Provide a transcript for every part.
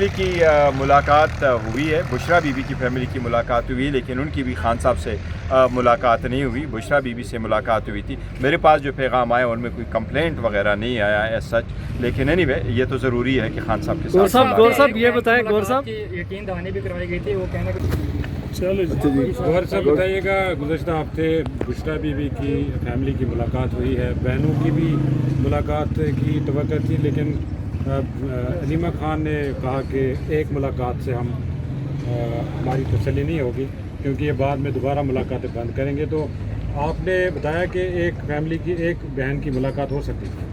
Family کی ملاقات ہوئی ہے، بشرا بی بی کی فیملی کی ملاقات ہوئی ہے، لیکن ان کی بھی خان صاحب سے ملاقات نہیں ہوئی. بشرا بی بی سے ملاقات ہوئی تھی. میرے پاس جو پیغام آئے ان میں کوئی کمپلینٹ وغیرہ نہیں آیا ہے سچ، لیکن اینی وے یہ تو ضروری ہے کہ خان صاحب کے ساتھ گور صاحب یہ بتائیں، گور صاحب یقین دہانی بھی کروائی گئی تھی، وہ کہنا کہ چلو گور صاحب بتائیے گا. گزشتہ ہفتے بشرا بی بی کی فیملی کی ملاقات ہوئی ہے، بہنوں کی بھی ملاقات کی توقع تھی، لیکن علیمہ خان نے کہا کہ ایک ملاقات سے ہماری تسلی نہیں ہوگی، کیونکہ یہ بعد میں دوبارہ ملاقاتیں بند کریں گے. تو آپ نے بتایا کہ ایک فیملی کی ایک بہن کی ملاقات ہو سکتی ہے.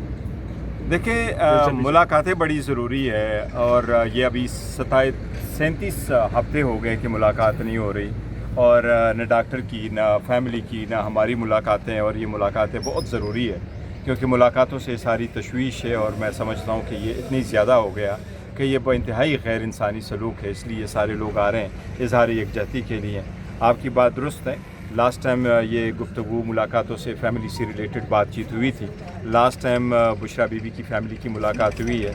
دیکھیں ملاقاتیں بڑی ضروری ہے، اور یہ ابھی 37 ہفتے ہو گئے کہ ملاقات نہیں ہو رہی، اور نہ ڈاکٹر کی نہ فیملی کی نہ ہماری ملاقاتیں، اور یہ ملاقاتیں بہت ضروری ہے کیونکہ ملاقاتوں سے ساری تشویش ہے، اور میں سمجھتا ہوں کہ یہ اتنی زیادہ ہو گیا کہ یہ انتہائی غیر انسانی سلوک ہے. اس لیے سارے لوگ آ رہے ہیں اظہار یکجہتی کے لیے. آپ کی بات درست ہے. لاسٹ ٹائم یہ گفتگو ملاقاتوں سے فیملی سے ریلیٹڈ بات چیت ہوئی تھی. Last time Bushra be be کی فیملی کی ملاقات ہوئی ہے.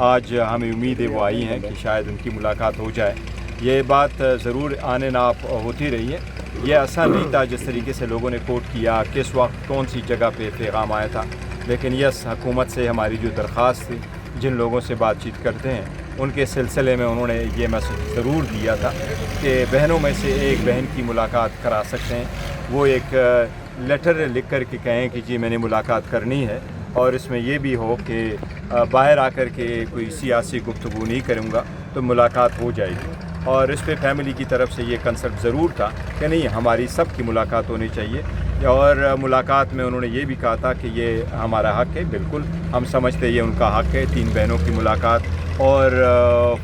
آج ہمیں امید ہے وہ آئی ہیں کہ شاید ان کی ملاقات ہو جائے. یہ بات ضرور آنے نہ ہوتی رہی ہے. یہ آسان نہیں تھا جس طریقے سے لوگوں نے کوٹ کیا، کس وقت کون سی جگہ پہ پیغام آیا تھا، لیکن یس حکومت سے ہماری جو درخواست تھی، جن لوگوں سے بات چیت کرتے ہیں ان کے سلسلے میں انہوں نے یہ میسج ضرور دیا تھا کہ بہنوں میں سے ایک بہن کی ملاقات کرا سکتے ہیں. وہ ایک لیٹر لکھ کر کے کہیں کہ جی میں نے ملاقات کرنی ہے، اور اس میں یہ بھی ہو کہ باہر آ کر کے کوئی سیاسی گفتگو نہیں کروں گا تو ملاقات ہو جائے گی. اور اس پہ فیملی کی طرف سے یہ کنسرٹ ضرور تھا کہ نہیں ہماری سب کی ملاقات ہونی چاہیے. اور ملاقات میں انہوں نے یہ بھی کہا تھا کہ یہ ہمارا حق ہے، بالکل ہم سمجھتے یہ ان کا حق ہے. 3 بہنوں کی ملاقات اور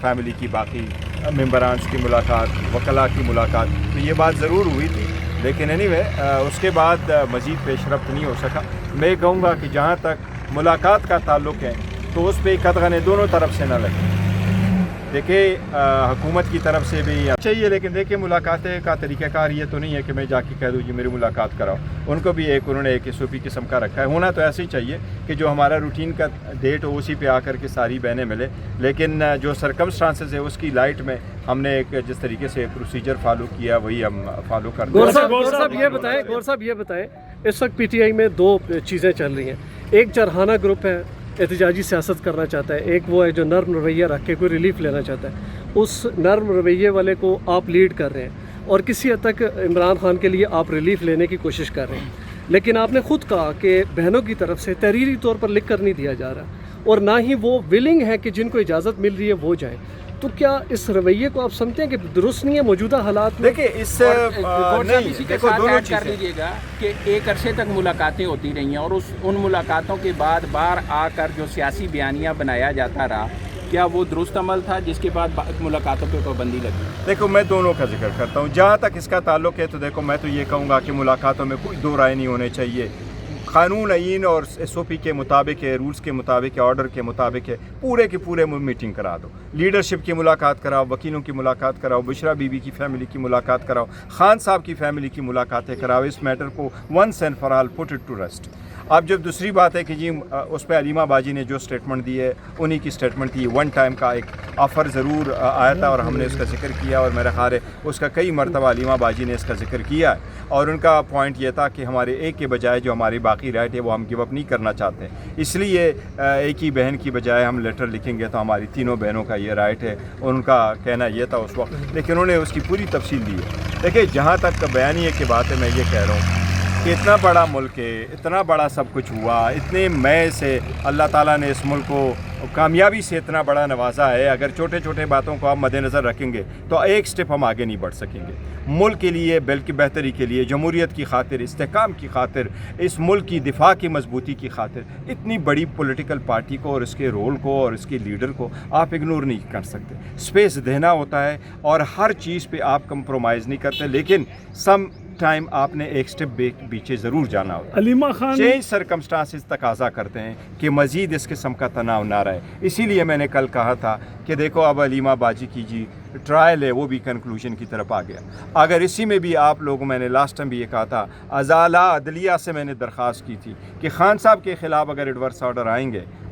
فیملی کی باقی ممبران کی ملاقات، وکلاء کی ملاقات، تو یہ بات ضرور ہوئی تھی. لیکن اینی وے اس کے بعد مزید پیش رفت نہیں ہو سکا. میں کہوں گا کہ جہاں تک ملاقات کا تعلق ہے تو اس پہ قدغنیں دونوں طرف سے نہ لگیں. دیکھیں حکومت کی طرف سے بھی چاہیے، لیکن دیکھیں ملاقاتیں کا طریقہ کار یہ تو نہیں ہے کہ میں جا کے کہہ دوں جی میری ملاقات کراؤ. ان کو بھی انہوں نے ایک SOP قسم کا رکھا ہے. ہونا تو ایسے ہی چاہیے کہ جو ہمارا روٹین کا ڈیٹ ہو اسی پہ آ کر کے ساری بہنیں ملے، لیکن جو سرکمسٹانسز ہے اس کی لائٹ میں ہم نے ایک جس طریقے سے پروسیجر فالو کیا وہی ہم فالو کرتے ہیں. گور صاحب یہ بتائیں اس وقت PTI میں 2 چیزیں چل رہی ہیں. ایک جرحانہ گروپ ہے، احتجاجی سیاست کرنا چاہتا ہے. ایک وہ ہے جو نرم رویہ رکھ کے کوئی ریلیف لینا چاہتا ہے. اس نرم رویے والے کو آپ لیڈ کر رہے ہیں، اور کسی حد تک عمران خان کے لیے آپ ریلیف لینے کی کوشش کر رہے ہیں. لیکن آپ نے خود کہا کہ بہنوں کی طرف سے تحریری طور پر لکھ کر نہیں دیا جا رہا، اور نہ ہی وہ ولنگ ہے کہ جن کو اجازت مل رہی ہے وہ جائیں. تو کیا اس رویے کو آپ سمجھتے ہیں کہ درست نہیں ہے موجودہ حالات میں؟ دیکھیں اس دیکھو دونوں چیز کر لیجیے گا کہ ایک عرصے تک ملاقاتیں ہوتی رہی ہیں، اور ان ملاقاتوں کے بعد بار آ کر جو سیاسی بیانیہ بنایا جاتا رہا، کیا وہ درست عمل تھا جس کے بعد ملاقاتوں پہ پابندی لگی؟ دیکھو میں دونوں کا ذکر کرتا ہوں. جہاں تک اس کا تعلق ہے تو دیکھو میں تو یہ کہوں گا کہ ملاقاتوں میں کوئی دو رائے نہیں ہونے چاہیے. قانون آئین اور SOP کے مطابق ہے، رولز کے مطابق ہے، آرڈر کے مطابق ہے. پورے کے پورے میٹنگ کرا دو، لیڈرشپ کی ملاقات کراؤ، وکیلوں کی ملاقات کراؤ، بشرا بی بی کی فیملی کی ملاقات کراؤ، خان صاحب کی فیملی کی ملاقاتیں کراؤ. اس میٹر کو once and for all put it to rest. اب جب دوسری بات ہے کہ جی اس پہ علیمہ باجی نے جو سٹیٹمنٹ دی ہے انہی کی سٹیٹمنٹ تھی. 1 ٹائم کا ایک آفر ضرور آیا تھا اور ہم نے اس کا ذکر کیا، اور میرا خیال ہے اس کا کئی مرتبہ علیمہ باجی نے اس کا ذکر کیا ہے. اور ان کا پوائنٹ یہ تھا کہ ہمارے ایک کے بجائے جو ہماری باقی رائٹ ہے وہ ہم گیو اپ نہیں کرنا چاہتے. اس لیے ایک ہی بہن کی بجائے ہم لیٹر لکھیں گے تو ہماری 3 بہنوں کا یہ رائٹ ہے. ان کا کہنا یہ تھا اس وقت، لیکن انہوں نے اس کی پوری تفصیل دی ہے. دیکھیں جہاں تک بیانیے کی بات ہے، میں یہ کہہ رہا ہوں کہ اتنا بڑا ملک ہے، اتنا بڑا سب کچھ ہوا، اتنے مئے سے اللہ تعالیٰ نے اس ملک کو کامیابی سے اتنا بڑا نوازا ہے. اگر چھوٹے چھوٹے باتوں کو آپ مد نظر رکھیں گے تو ایک سٹیپ ہم آگے نہیں بڑھ سکیں گے. ملک کے لیے، بلکہ بہتری کے لیے، جمہوریت کی خاطر، استحکام کی خاطر، اس ملک کی دفاع کی مضبوطی کی خاطر اتنی بڑی پولیٹیکل پارٹی کو اور اس کے رول کو اور اس کے لیڈر کو آپ اگنور نہیں کر سکتے. سپیس دینا ہوتا ہے اور ہر چیز پہ آپ کمپرومائز نہیں کرتے، لیکن سم ٹائم آپ نے ایک سٹیپ پیچھے ضرور جانا ہوتا ہے. علیمہ خان چینج سرکمسٹانسز تقاضا کرتے ہیں کہ مزید اس قسم کا تناؤ نہ رہے. اسی لیے میں نے کل کہا تھا کہ دیکھو اب علیمہ باجی کی جی ٹرائل ہے وہ بھی کنکلوژن کی طرف آ گیا. اگر اسی میں بھی آپ لوگوں، میں نے لاسٹ ٹائم بھی یہ کہا تھا، ازالہ عدلیہ سے میں نے درخواست کی تھی کہ خان صاحب کے خلاف اگر ایڈورس آرڈر آئیں گے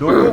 2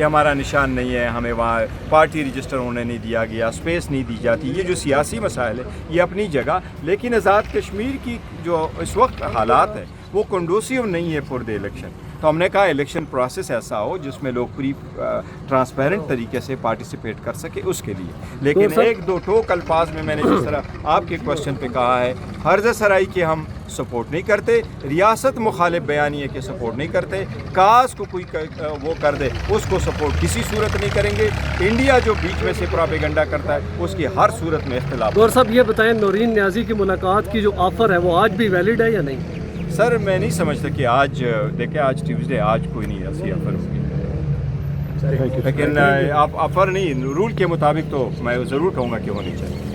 کہ ہمارا نشان نہیں ہے, ہمیں وہاں پارٹی رجسٹر ہونے نہیں دیا گیا, اسپیس نہیں دی جاتی. یہ جو سیاسی مسائل ہے یہ اپنی جگہ, لیکن آزاد کشمیر کی جو اس وقت حالات ہے وہ کنڈوسیو نہیں ہے فور دی الیکشن. تو ہم نے کہا الیکشن پروسیس ایسا ہو جس میں لوگ پوری ٹرانسپیرنٹ طریقے سے پارٹیسپیٹ کر سکے اس کے لیے. لیکن ایک دو ٹوک الفاظ میں نے جس طرح آپ کے کوشچن پہ کہا ہے, حرز سرائی کے ہم سپورٹ نہیں کرتے, ریاست مخالف بیانیے کے سپورٹ نہیں کرتے, کاز کو کوئی وہ کر دے اس کو سپورٹ کسی صورت نہیں کریں گے. انڈیا جو بیچ میں سے پروپیگنڈا کرتا ہے اس کی ہر صورت میں اختلاف. گور صاحب یہ بتائیں, نورین نیازی کی ملاقات کی جو آفر ہے وہ آج بھی ویلڈ ہے یا نہیں؟ سر میں نہیں سمجھتا کہ آج دیکھیں, آج ٹیوزڈے, آج کوئی نہیں ایسی آفر ہوگی, لیکن آفر نہیں, رول کے مطابق تو میں ضرور کہوں گا کہ ہونی چاہیے.